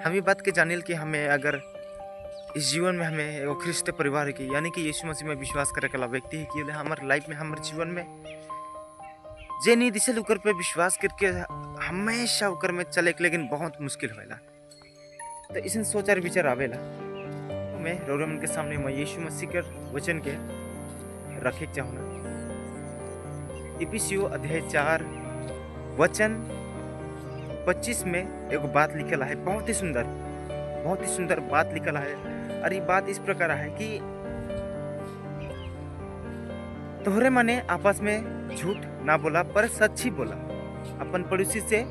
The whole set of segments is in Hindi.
हम ये बात के जानिल कि हमें अगर इस जीवन में हमें एगो ख्रिस्त परिवार की यानी कि यीशु मसीह में विश्वास करे वाला व्यक्ति है कि हमारे लाइफ में हमारे जीवन में जे नहीं दिशल उकर पे विश्वास करके हमेशा उकर में चले के लेकिन बहुत मुश्किल होला। तो इसन सोचार विचार आवेला तो मैं रोरमन के सामने मैं यीशु मसीह के वचन के रखे चाहूँगा। इफिसियो अध्याय 4 वचन 25 में एगो बात लिखल है, बहुत ही सुंदर बात लिखल है। और ये बात इस प्रकार है कि तोहरे मने आपस में झूठ ना बोला पर सच्ची बोला, अपन पड़ोसी से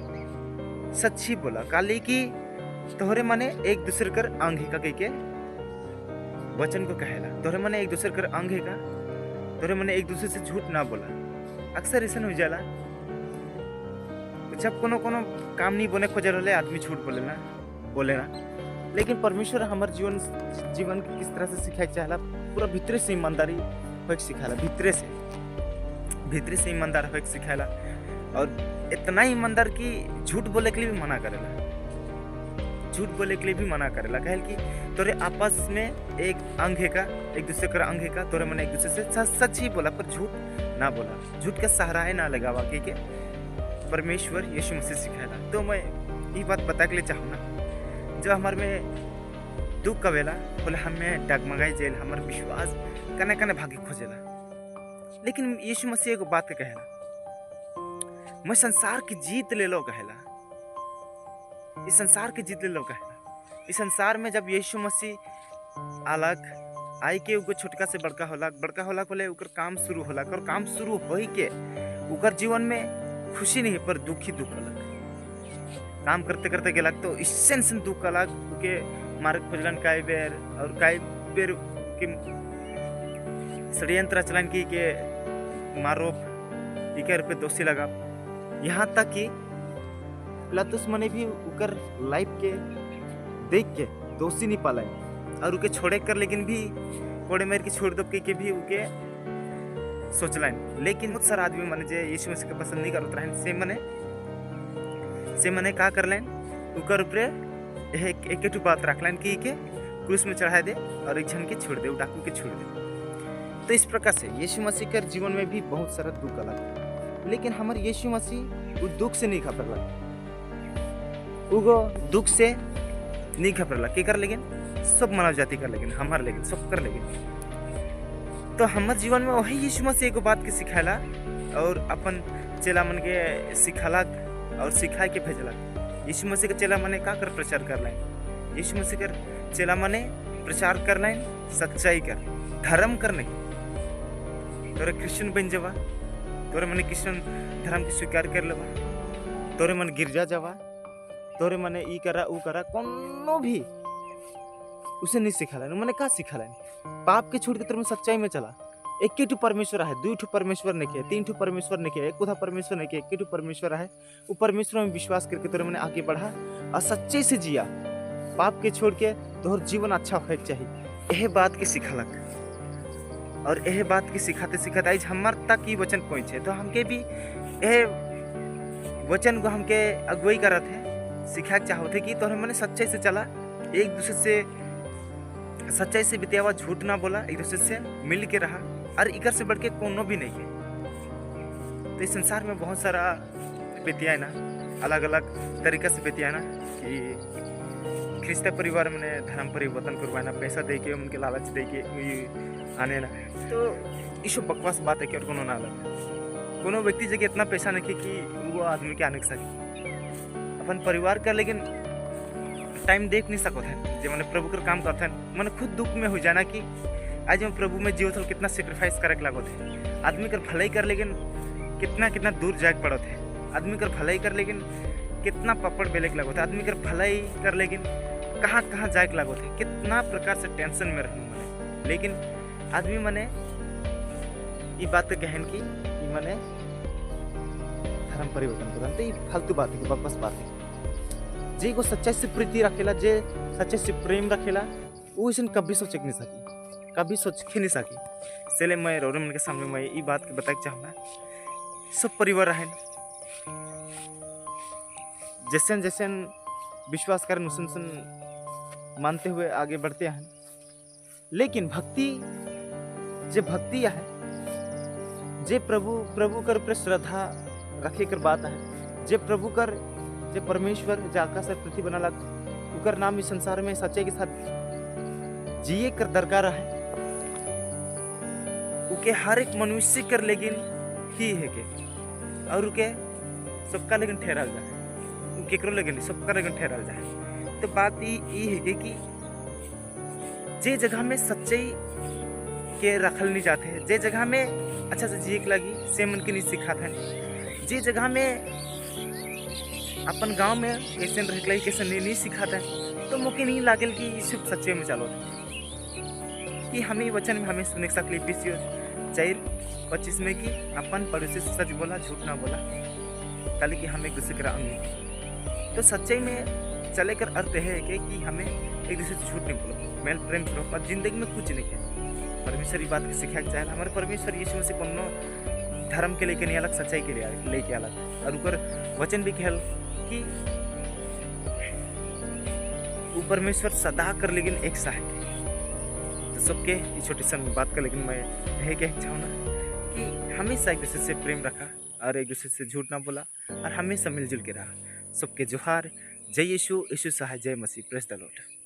सच्ची बोला, काली की तोहरे मने एक दूसरे कर अंग का कह के वचन को कहेला। तोहरे मने एक दूसरे कर अंग का, तोहरे मने एक दूसरे से झूठ ना बोला। अक्सर ऐसा हो जाला जब कोनो काम नहीं बने खोज रहे आदमी झूठ बोलेना, लेकिन परमेश्वर हमारे जीवन के किस तरह से सिखाए चाहला, पूरा भीतरे से ईमानदारी होके सिखाला, भीतरे से ईमानदार होके सिखाला। और इतना ईमानदार कि झूठ बोले के लिए भी मना करेला, कहे कि तोरे आपस में एक अंग है का, एक दूसरे का अंग है का, तोरे मन एक दूसरे से सच ही बोला पर झूठ ना बोला, झूठ का सहारा है ना लगावा के परमेश्वर यीशु मसीह सिखाएला। तो मैं ये बात बता के लिए चाहूँ ना, जब हमारे में दुख कवेला बोले हमें डगमगाई जेल, हमारे विश्वास कने कने भागी खोजेला, लेकिन यीशु मसीह को बात के कहेला, मैं संसार की जीत ले लो कहेला, इस संसार की जीत ले लो कहेला। इस संसार में जब यीशु मसीह अलग आई के उको छोटका से बड़का होला बोले उकर काम शुरू होला, और काम शुरू होई के उकर जीवन में खुशी नहीं पर दुख ही दुख अलग, काम करते करते गेलक तो इससे दुख अलग उके मारे खोजलन कई बेर, और कई बेर के षड्यंत्र चलन की के मारो इकर पे दोषी लगा। यहाँ तक कि पिलातुस मने भी उकर लाइफ के देख के दोषी नहीं पाला और उके छोड़े कर, लेकिन भी कोड़े मेर के छोड़ दो के भी उके सोचलाइन। लेकिन बहुत सारा आदमी मने जे यीशु मसीह के पसंद नहीं करत रहन, से मने का करलेन, उकर ऊपरे एक बात रखलन कि के क्रूस में चढ़ा दे और एक जन के छोड़ दे, डाकू के छोड़ दे। तो इस प्रकार से यीशु मसीह के जीवन में भी बहुत सारा दुख अलग, लेकिन हमारे यीशु मसीह उस दुख से नहीं घबरला, उगो दुख से नहीं घबरला के कर, लेकिन सब मानव जाति कर, लेकिन हमारे लेकिन सब कर लेकिन। तो हमारे जीवन में वही यीशु मसीह एगो बात के सिखाला और अपन चेला मन के सिखाला और सिखाए के भेजला। यीशु मसीह के चेला मने का कर प्रचार कर लाइन, यीशु मसीह के चेला मने प्रचार कर लाइन सच्चाई कर, धर्म कर नहीं। तोरे क्रिश्चियन बन जावा, तोरे मने क्रिश्चियन धर्म के स्वीकार कर लेवा, तोरे मन गिरजा जावा, तोरे मने ई करा ऊ करा, कोनो भी उसे नहीं सिखाला। मैंने का सिखाला, पाप के छोड़ के तेरे में सच्चाई में चला। एक ही परमेश्वर है, 2 परमेश्वर नहीं किया, 3 परमेश्वर नहीं किया, एक उधा परमेश्वर नहीं किया, एक ही परमेश्वर है। वो परमेश्वर में विश्वास करके तेरे मैंने आगे बढ़ा और सच्चे से जिया, पाप के छोड़ के तोहर जीवन अच्छा होना चाहिए। यह बात के सिखालक और यह बात के सिखाते आज हमार तक ये वचन पहुंचे। तो हमके भी यह वचन को हमके अगुवाई करत है, सिखा चाहते कि तोहर मैंने सच्चाई से चला, एक दूसरे से सच्चाई से बितावा, झूठ ना बोला, एक दूसरे से मिल के रहा, और इकर से बढ़ के कोनो भी नहीं है। तो इस संसार में बहुत सारा बेतिया ना, अलग अलग तरीका से बेतिया ना कि ख्रिस्त परिवार में धर्म परिवर्तन करवाना, पैसा दे के उनके लालच दे के आने ना। तो इस बकवास बात है कि और कोनो ना अलग कोनो व्यक्ति जगह इतना पैसा नहीं कि वो आदमी के आने सके अपन परिवार का, लेकिन टाइम देख नहीं सकते हैं जो मैंने प्रभु का काम करते हैं। मैंने खुद दुख में हो जाना कि आज मैं प्रभु में जीव थल कितना सेक्रीफाइस करे के लागत है। आदमी कर भलाई कर, लेकिन कितना दूर जाके पड़त है। आदमी कर भलाई कर, लेकिन कितना पपड़ बेले के लागत है। आदमी कर भलाई कर, लेकिन कहाँ जाए के लागत है, कितना प्रकार से टेंशन में रहूँ मैंने। लेकिन आदमी मैंने ये बात कहन कि मैंने धर्म परिवर्तन कर, तो ये फालतू बात है, बकवास बात है। जे को सच्चाई से प्रीति रखेला, जे सच्चाई से प्रेम रखेला, वो इसे कभी सोच नहीं सकी, कभी सोच नहीं सकी। इसलिए मैं रोरमन के सामने मैं ये बात के बताना चाहूँगा, सब परिवार रहें जैसे विश्वास कर सुन मानते हुए आगे बढ़ते हैं। लेकिन भक्ति जे भक्ति है जे प्रभु कर पर श्रद्धा रखे कर बात है, जे प्रभु कर जे परमेश्वर जे आकाश और पृथ्वी बना लग उकर नाम इस संसार में सच्चाई के साथ जिए कर दरकार है। उके हर एक मनुष्य कर लेकिन ही है के और उके सबका लेकिन ठहरा जाए, केकरो लेकिन सबका लेकिन ठहरा जाए। तो बात ये है कि जे जगह में सच्चाई के रखल नहीं जाते, जे जगह में अच्छा से जिए के लगी से मन के नहीं सिखाते हैं, जे जगह में अपन गांव में कैसे रह के कैसे नहीं सिखाते हैं, तो मुझे नहीं लागल कि सिर्फ सच्चे में चलो कि हमें वचन में हमें सुने सकली 4:25 में कि अपन पड़ोसी से सच बोला झूठ ना बोला ताकि कि हमें एक दूसरे का अंग। तो सच्चाई में चले कर अर्थ है कि हमें एक दूसरे से झूठ नहीं बोलो, मेल प्रेम करो, पर जिंदगी में कुछ नहीं किया। परमेश्वर ये बात की सिखा चाहे हमारे परमेश्वर यीशु मसीह कोनो धर्म के लेके नहीं अलग, सच्चाई के लिए लेके अलग। और ऊपर वचन भी कहल कि वो परमेश्वर सदा कर लेकिन एक सा है। तो सबके छोटी सी बात कर, लेकिन मैं यही कहना चाहूँगा कि हमेशा एक दूसरे से प्रेम रखा और एक दूसरे से झूठ ना बोला और हमेशा मिलजुल के रहा। सबके जोहार। जय यीशु, यीशु सहाय, जय मसीह, प्रेज द लॉर्ड।